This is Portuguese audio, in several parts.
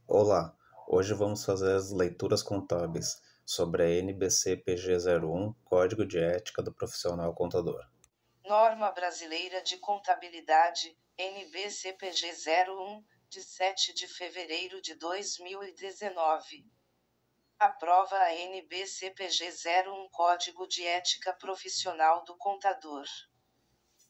Olá, hoje vamos fazer as leituras contábeis sobre a NBC PG 01, Código de Ética do Profissional Contador. Norma Brasileira de Contabilidade, NBCPG 01, de 7 de fevereiro de 2019. Aprova a NBCPG 01 Código de Ética Profissional do Contador.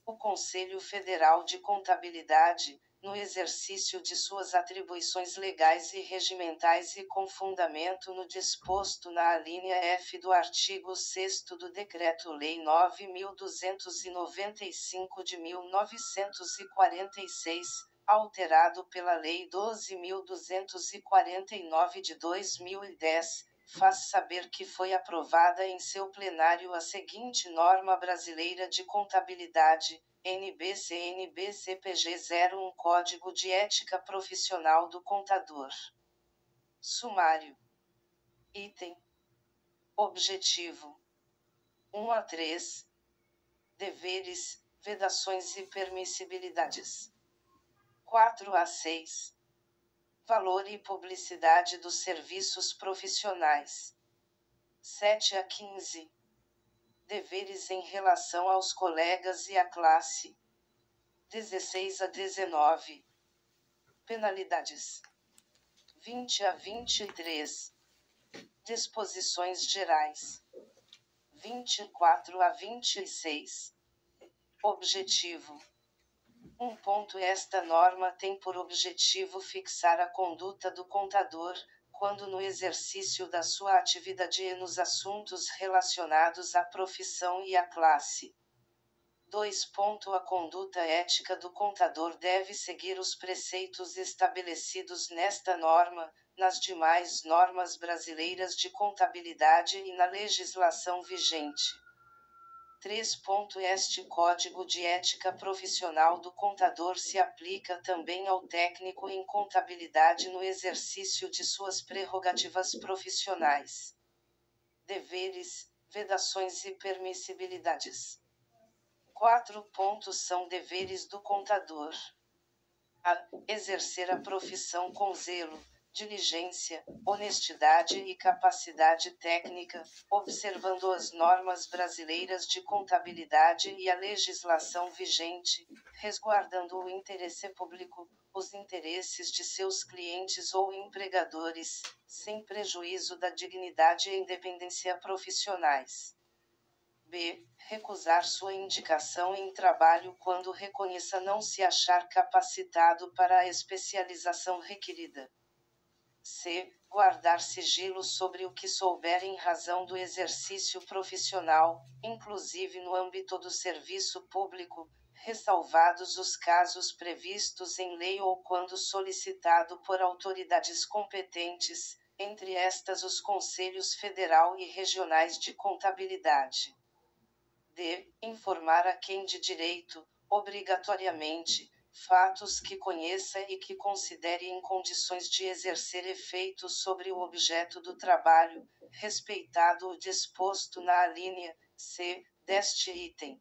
O Conselho Federal de Contabilidade, no exercício de suas atribuições legais e regimentais e com fundamento no disposto na alínea F do artigo 6º do Decreto-Lei 9.295 de 1946, alterado pela Lei 12.249 de 2010, faz saber que foi aprovada em seu plenário a seguinte norma brasileira de contabilidade, NBC-NBCPG 01 Código de Ética Profissional do Contador. Sumário. Item. Objetivo. 1 a 3. Deveres, vedações e permissibilidades. 4 a 6. Valor e publicidade dos serviços profissionais. 7 a 15. Deveres em relação aos colegas e à classe. 16 a 19. Penalidades. 20 a 23. Disposições gerais. 24 a 26. Objetivo. Esta norma tem por objetivo fixar a conduta do contador, quando no exercício da sua atividade e nos assuntos relacionados à profissão e à classe. 2. A conduta ética do contador deve seguir os preceitos estabelecidos nesta norma, nas demais normas brasileiras de contabilidade e na legislação vigente. 3. Este Código de Ética Profissional do Contador se aplica também ao técnico em contabilidade no exercício de suas prerrogativas profissionais. Deveres, vedações e permissibilidades. 4. São deveres do contador: a. Exercer a profissão com zelo, diligência, honestidade e capacidade técnica, observando as normas brasileiras de contabilidade e a legislação vigente, resguardando o interesse público, os interesses de seus clientes ou empregadores, sem prejuízo da dignidade e independência profissionais. B. Recusar sua indicação em trabalho quando reconheça não se achar capacitado para a especialização requerida. C. Guardar sigilo sobre o que souber em razão do exercício profissional, inclusive no âmbito do serviço público, ressalvados os casos previstos em lei ou quando solicitado por autoridades competentes, entre estas os Conselhos Federal e Regionais de Contabilidade. D. Informar a quem de direito, obrigatoriamente, fatos que conheça e que considere em condições de exercer efeito sobre o objeto do trabalho, respeitado o disposto na alínea C deste item.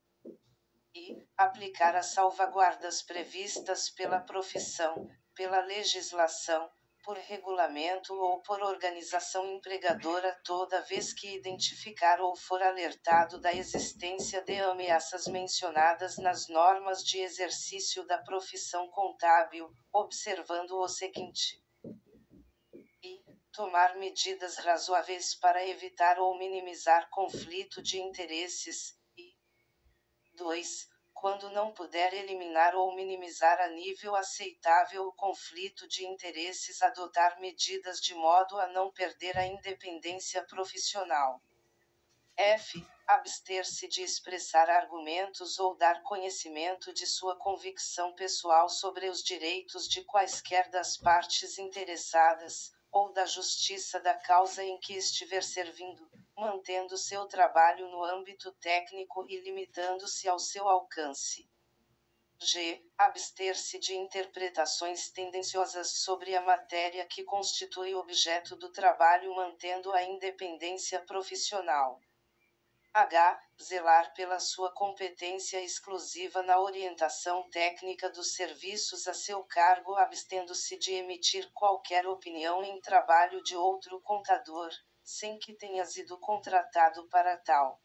E aplicar as salvaguardas previstas pela profissão, pela legislação, por regulamento ou por organização empregadora toda vez que identificar ou for alertado da existência de ameaças mencionadas nas normas de exercício da profissão contábil, observando o seguinte: e tomar medidas razoáveis para evitar ou minimizar conflito de interesses, e 2. Quando não puder eliminar ou minimizar a nível aceitável o conflito de interesses, adotar medidas de modo a não perder a independência profissional. F. Abster-se de expressar argumentos ou dar conhecimento de sua convicção pessoal sobre os direitos de quaisquer das partes interessadas, ou da justiça da causa em que estiver servindo, mantendo seu trabalho no âmbito técnico e limitando-se ao seu alcance. G. Abster-se de interpretações tendenciosas sobre a matéria que constitui objeto do trabalho, mantendo a independência profissional. H. Zelar pela sua competência exclusiva na orientação técnica dos serviços a seu cargo, abstendo-se de emitir qualquer opinião em trabalho de outro contador, sem que tenha sido contratado para tal.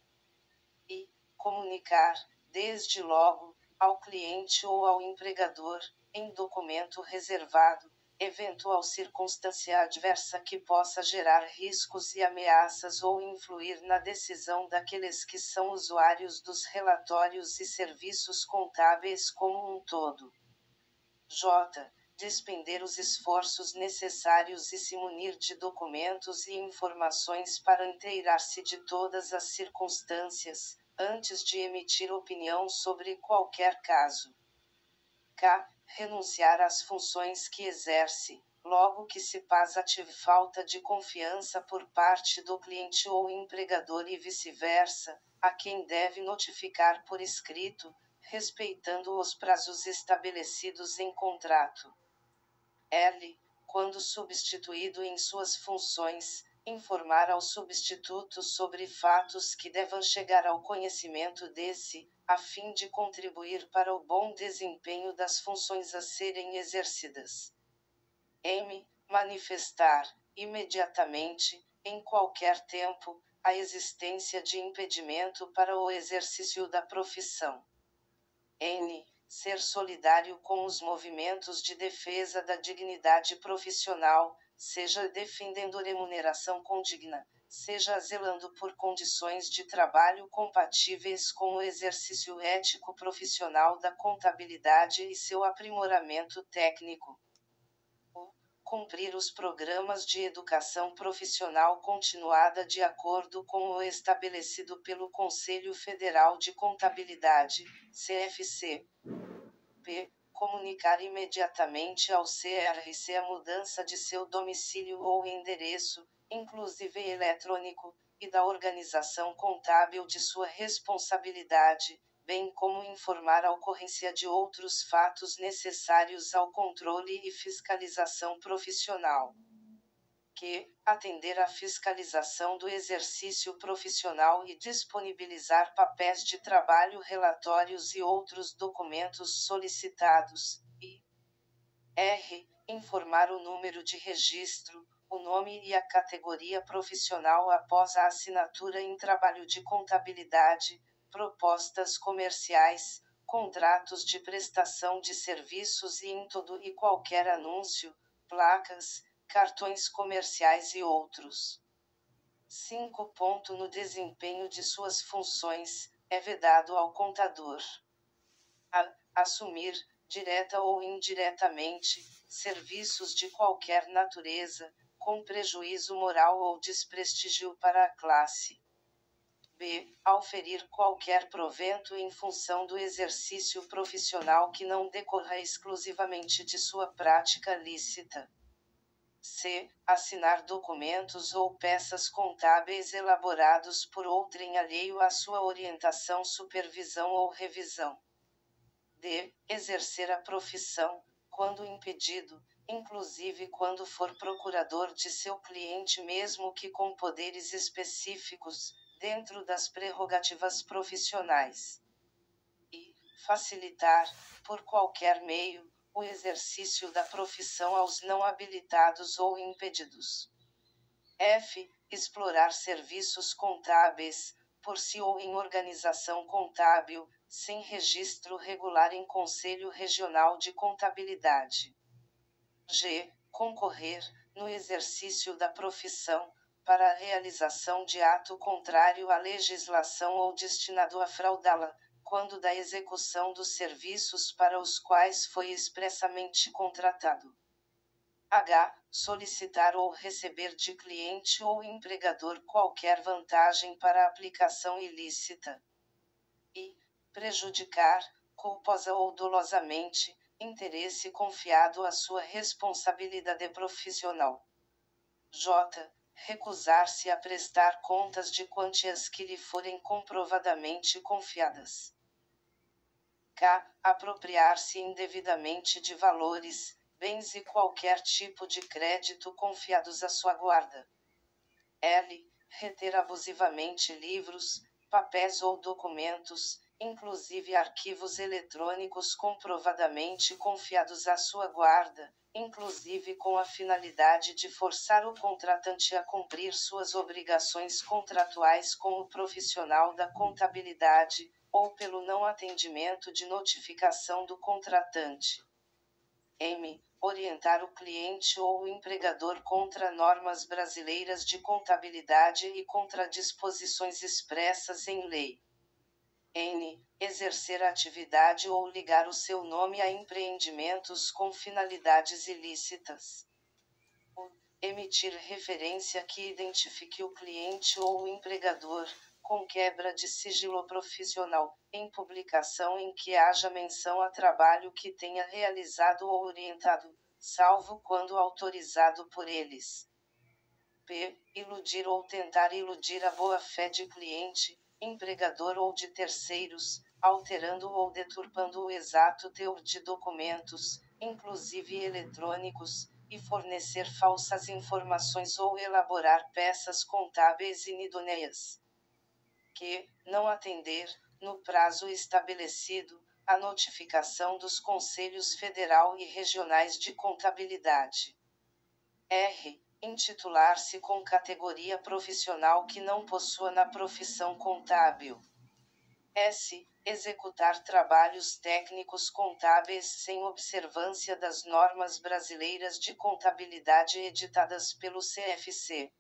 E comunicar, desde logo, ao cliente ou ao empregador, em documento reservado, eventual circunstância adversa que possa gerar riscos e ameaças ou influir na decisão daqueles que são usuários dos relatórios e serviços contábeis como um todo. J. Despender os esforços necessários e se munir de documentos e informações para inteirar-se de todas as circunstâncias, antes de emitir opinião sobre qualquer caso. K. Renunciar às funções que exerce, logo que se passa tive falta de confiança por parte do cliente ou empregador e vice-versa, a quem deve notificar por escrito, respeitando os prazos estabelecidos em contrato. L. Quando substituído em suas funções, informar ao substituto sobre fatos que devam chegar ao conhecimento desse, a fim de contribuir para o bom desempenho das funções a serem exercidas. M. Manifestar, imediatamente, em qualquer tempo, a existência de impedimento para o exercício da profissão. N. Ser solidário com os movimentos de defesa da dignidade profissional, seja defendendo remuneração condigna, seja zelando por condições de trabalho compatíveis com o exercício ético profissional da contabilidade e seu aprimoramento técnico. Cumprir os programas de educação profissional continuada de acordo com o estabelecido pelo Conselho Federal de Contabilidade, CFC. P. Comunicar imediatamente ao CRC a mudança de seu domicílio ou endereço, inclusive eletrônico, e da organização contábil de sua responsabilidade, bem como informar a ocorrência de outros fatos necessários ao controle e fiscalização profissional. Q. Atender à fiscalização do exercício profissional e disponibilizar papéis de trabalho, relatórios e outros documentos solicitados. E R. Informar o número de registro, o nome e a categoria profissional após a assinatura em trabalho de contabilidade, propostas comerciais, contratos de prestação de serviços e em todo e qualquer anúncio, placas, cartões comerciais e outros. 5. No desempenho de suas funções, é vedado ao contador a assumir, direta ou indiretamente, serviços de qualquer natureza, com prejuízo moral ou desprestígio para a classe. B. Auferir qualquer provento em função do exercício profissional que não decorra exclusivamente de sua prática lícita. C. Assinar documentos ou peças contábeis elaborados por outrem alheio à sua orientação, supervisão ou revisão. D. Exercer a profissão, quando impedido, inclusive quando for procurador de seu cliente, mesmo que com poderes específicos, dentro das prerrogativas profissionais. E facilitar, por qualquer meio, o exercício da profissão aos não habilitados ou impedidos. F. Explorar serviços contábeis, por si ou em organização contábil, sem registro regular em Conselho Regional de Contabilidade. G. Concorrer, no exercício da profissão, para a realização de ato contrário à legislação ou destinado a fraudá-la, quando da execução dos serviços para os quais foi expressamente contratado. H. Solicitar ou receber de cliente ou empregador qualquer vantagem para aplicação ilícita. I. Prejudicar, culposa ou dolosamente, interesse confiado à sua responsabilidade profissional. J. Recusar-se a prestar contas de quantias que lhe forem comprovadamente confiadas. K. Apropriar-se indevidamente de valores, bens e qualquer tipo de crédito confiados à sua guarda. L. Reter abusivamente livros, papéis ou documentos, inclusive arquivos eletrônicos comprovadamente confiados à sua guarda, inclusive com a finalidade de forçar o contratante a cumprir suas obrigações contratuais com o profissional da contabilidade, ou pelo não atendimento de notificação do contratante. M. Orientar o cliente ou o empregador contra normas brasileiras de contabilidade e contra disposições expressas em lei. N. Exercer atividade ou ligar o seu nome a empreendimentos com finalidades ilícitas. U. Emitir referência que identifique o cliente ou o empregador, com quebra de sigilo profissional, em publicação em que haja menção a trabalho que tenha realizado ou orientado, salvo quando autorizado por eles. P. Iludir ou tentar iludir a boa-fé de cliente, empregador ou de terceiros, alterando ou deturpando o exato teor de documentos, inclusive eletrônicos, e fornecer falsas informações ou elaborar peças contábeis inidôneas. Q. Não atender, no prazo estabelecido, a notificação dos Conselhos Federal e Regionais de Contabilidade. R. Intitular-se com categoria profissional que não possua na profissão contábil. S. Executar trabalhos técnicos contábeis sem observância das normas brasileiras de contabilidade editadas pelo CFC.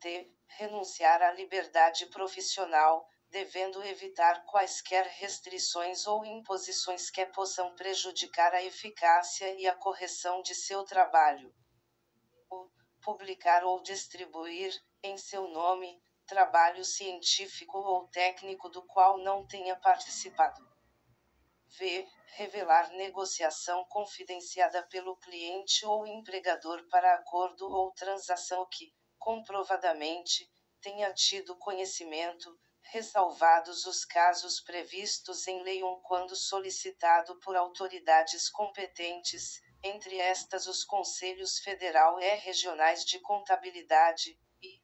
T. Renunciar à liberdade profissional, devendo evitar quaisquer restrições ou imposições que possam prejudicar a eficácia e a correção de seu trabalho. U. Publicar ou distribuir, em seu nome, trabalho científico ou técnico do qual não tenha participado. V. Revelar negociação confidenciada pelo cliente ou empregador para acordo ou transação que, comprovadamente, tenha tido conhecimento, ressalvados os casos previstos em lei ou quando solicitado por autoridades competentes, entre estas os Conselhos Federal e Regionais de Contabilidade, e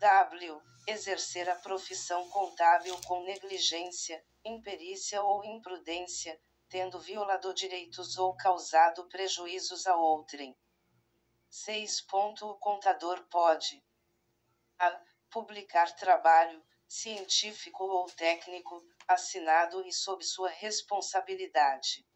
W. Exercer a profissão contábil com negligência, imperícia ou imprudência, tendo violado direitos ou causado prejuízos a outrem. 6. O contador pode: a. Publicar trabalho, científico ou técnico, assinado e sob sua responsabilidade.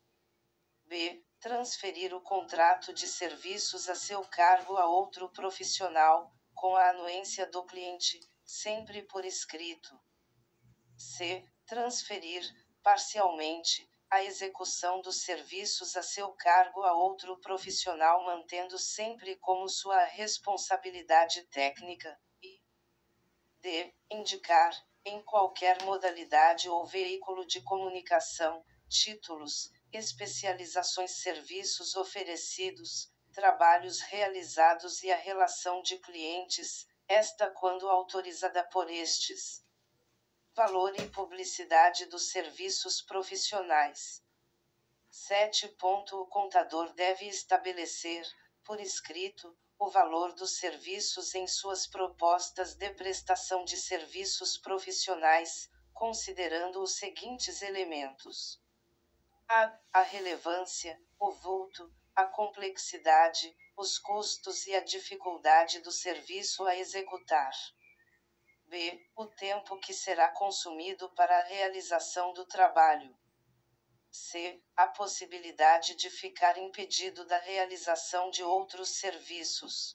B. Transferir o contrato de serviços a seu cargo a outro profissional, com a anuência do cliente, sempre por escrito. C. Transferir, parcialmente, a execução dos serviços a seu cargo a outro profissional mantendo sempre como sua responsabilidade técnica, e D. Indicar, em qualquer modalidade ou veículo de comunicação, títulos, especializações, serviços oferecidos, trabalhos realizados e a relação de clientes, esta quando autorizada por estes. Valor e publicidade dos serviços profissionais. 7. O contador deve estabelecer, por escrito, o valor dos serviços em suas propostas de prestação de serviços profissionais, considerando os seguintes elementos: a relevância, o vulto, a complexidade, os custos e a dificuldade do serviço a executar. B. O tempo que será consumido para a realização do trabalho. C. A possibilidade de ficar impedido da realização de outros serviços.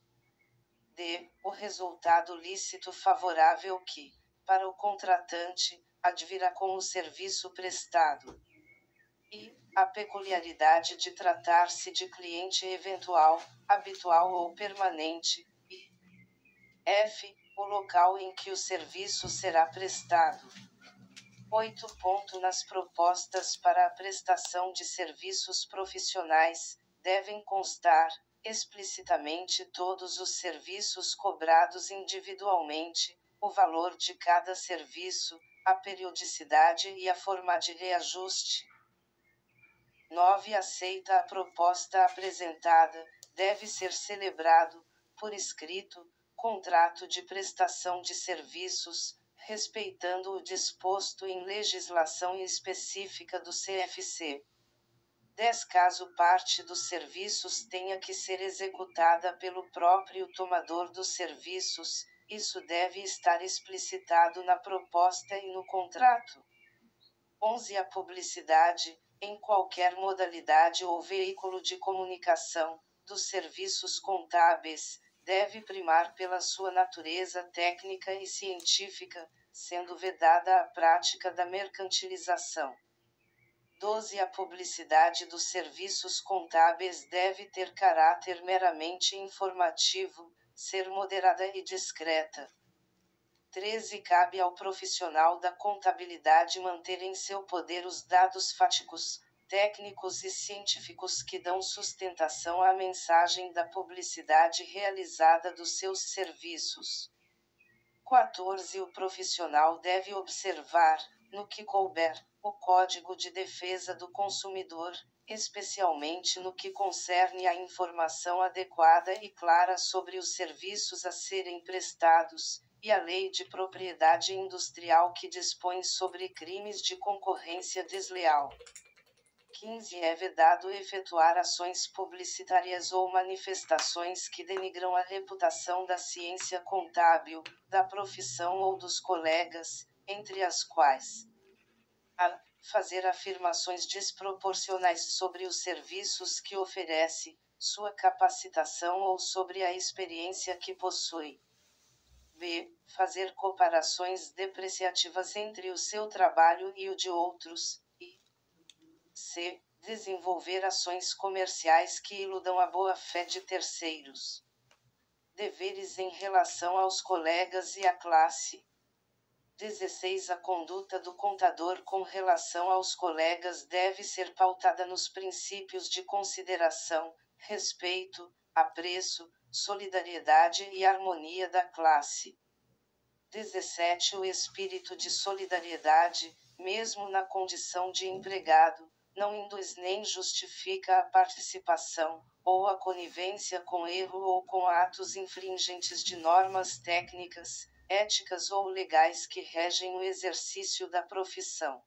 D. O resultado lícito favorável que, para o contratante, advirá com o serviço prestado. E. A peculiaridade de tratar-se de cliente eventual, habitual ou permanente. E. F. O local em que o serviço será prestado. 8. Nas propostas para a prestação de serviços profissionais, devem constar, explicitamente todos os serviços cobrados individualmente, o valor de cada serviço, a periodicidade e a forma de reajuste. 9. Aceita a proposta apresentada, deve ser celebrado, por escrito, contrato de prestação de serviços, respeitando o disposto em legislação específica do CFC. 10. Caso parte dos serviços tenha que ser executada pelo próprio tomador dos serviços, isso deve estar explicitado na proposta e no contrato. 11. A publicidade, em qualquer modalidade ou veículo de comunicação, dos serviços contábeis, deve primar pela sua natureza técnica e científica, sendo vedada a prática da mercantilização. 12. A publicidade dos serviços contábeis deve ter caráter meramente informativo, ser moderada e discreta. 13. Cabe ao profissional da contabilidade manter em seu poder os dados fáticos, técnicos e científicos que dão sustentação à mensagem da publicidade realizada dos seus serviços. 14. O profissional deve observar, no que couber, o Código de Defesa do Consumidor, especialmente no que concerne à informação adequada e clara sobre os serviços a serem prestados, e a Lei de Propriedade Industrial que dispõe sobre crimes de concorrência desleal. 15. É vedado efetuar ações publicitárias ou manifestações que denigram a reputação da ciência contábil, da profissão ou dos colegas, entre as quais a. Fazer afirmações desproporcionais sobre os serviços que oferece, sua capacitação ou sobre a experiência que possui. B. Fazer comparações depreciativas entre o seu trabalho e o de outros. E C. Desenvolver ações comerciais que iludam a boa-fé de terceiros. Deveres em relação aos colegas e à classe. 16. A conduta do contador com relação aos colegas deve ser pautada nos princípios de consideração, respeito, apreço, solidariedade e harmonia da classe. 17. O espírito de solidariedade, mesmo na condição de empregado, não induz nem justifica a participação, ou a conivência com erro ou com atos infringentes de normas técnicas, éticas ou legais que regem o exercício da profissão.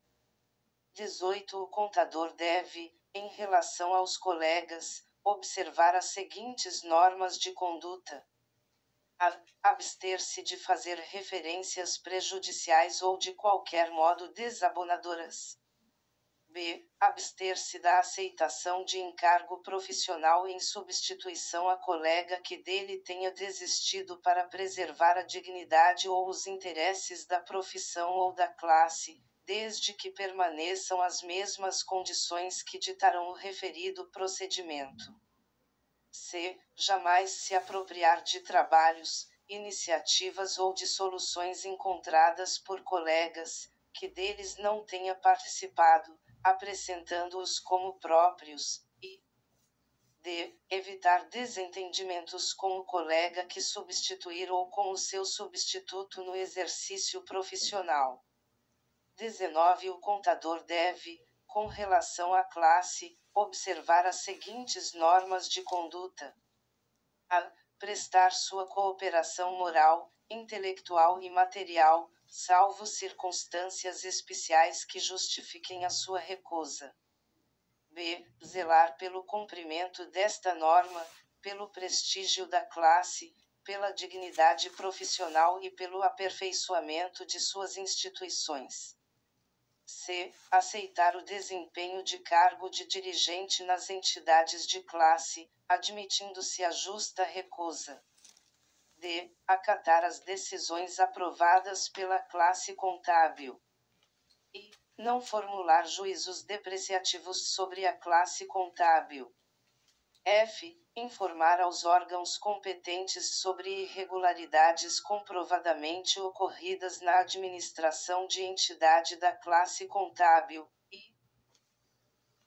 18. O contador deve, em relação aos colegas, observar as seguintes normas de conduta. A. Abster-se de fazer referências prejudiciais ou de qualquer modo desabonadoras. B. Abster-se da aceitação de encargo profissional em substituição a colega que dele tenha desistido para preservar a dignidade ou os interesses da profissão ou da classe, desde que permaneçam as mesmas condições que ditarão o referido procedimento. C. Jamais se apropriar de trabalhos, iniciativas ou de soluções encontradas por colegas, que deles não tenha participado, apresentando-os como próprios, e D. Evitar desentendimentos com o colega que substituir ou com o seu substituto no exercício profissional. 19. O contador deve, com relação à classe, observar as seguintes normas de conduta. A. Prestar sua cooperação moral, intelectual e material, salvo circunstâncias especiais que justifiquem a sua recusa. B. Zelar pelo cumprimento desta norma, pelo prestígio da classe, pela dignidade profissional e pelo aperfeiçoamento de suas instituições. C. Aceitar o desempenho de cargo de dirigente nas entidades de classe, admitindo-se a justa recusa. D. Acatar as decisões aprovadas pela classe contábil. E. Não formular juízos depreciativos sobre a classe contábil. F. Informar aos órgãos competentes sobre irregularidades comprovadamente ocorridas na administração de entidade da classe contábil. E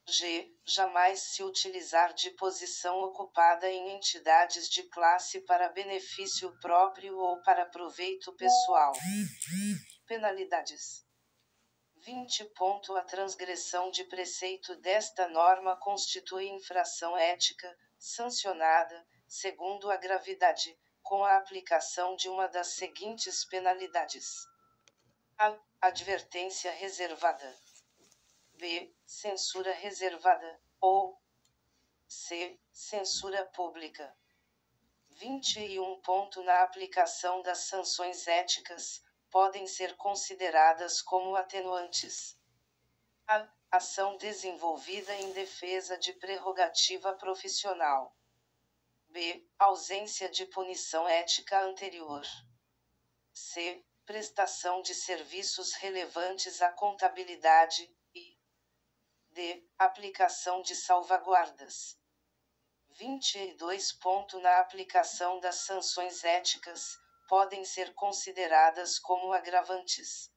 G. Jamais se utilizar de posição ocupada em entidades de classe para benefício próprio ou para proveito pessoal. Penalidades. 20. A transgressão de preceito desta norma constitui infração ética, sancionada, segundo a gravidade, com a aplicação de uma das seguintes penalidades. A. Advertência reservada. B. Censura reservada. Ou C. Censura pública. 21. Na aplicação das sanções éticas, podem ser consideradas como atenuantes: a. Ação desenvolvida em defesa de prerrogativa profissional. B. Ausência de punição ética anterior. C. Prestação de serviços relevantes à contabilidade. E D. Aplicação de salvaguardas. 22. Na aplicação das sanções éticas, podem ser consideradas como agravantes: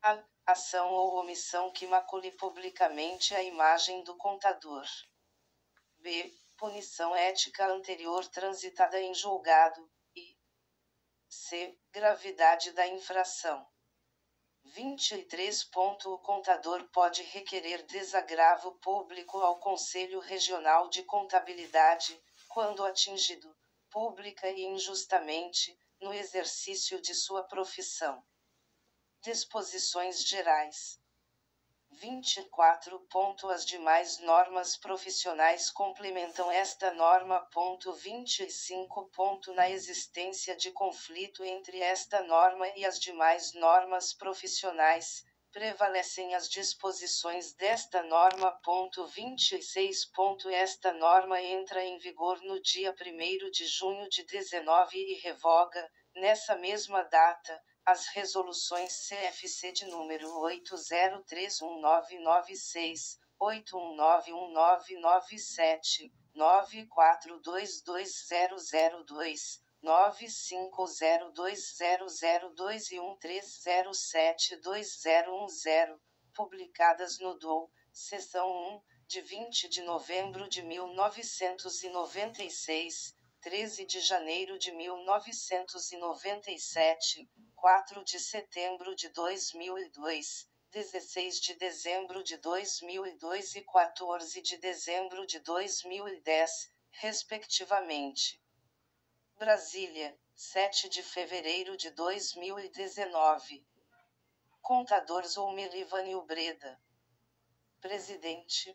a. Ação ou omissão que macule publicamente a imagem do contador. B. Punição ética anterior transitada em julgado. E C. Gravidade da infração. 23. O contador pode requerer desagravo público ao Conselho Regional de Contabilidade, quando atingido, pública e injustamente, no exercício de sua profissão. Disposições gerais. 24. As demais normas profissionais complementam esta norma. 25. Na existência de conflito entre esta norma e as demais normas profissionais, prevalecem as disposições desta norma. 26. Esta norma entra em vigor no dia 1º de junho de 19 e revoga, nessa mesma data, as resoluções CFC de número 80319996, 81919997, 94222002, 95020002 e 13072010, publicadas no DOU, seção 1, de 20 de novembro de 1996, 13 de janeiro de 1997, 4 de setembro de 2002, 16 de dezembro de 2002 e 14 de dezembro de 2010, respectivamente. Brasília, 7 de fevereiro de 2019. Contador Zulmir Ivanil Breda. Presidente.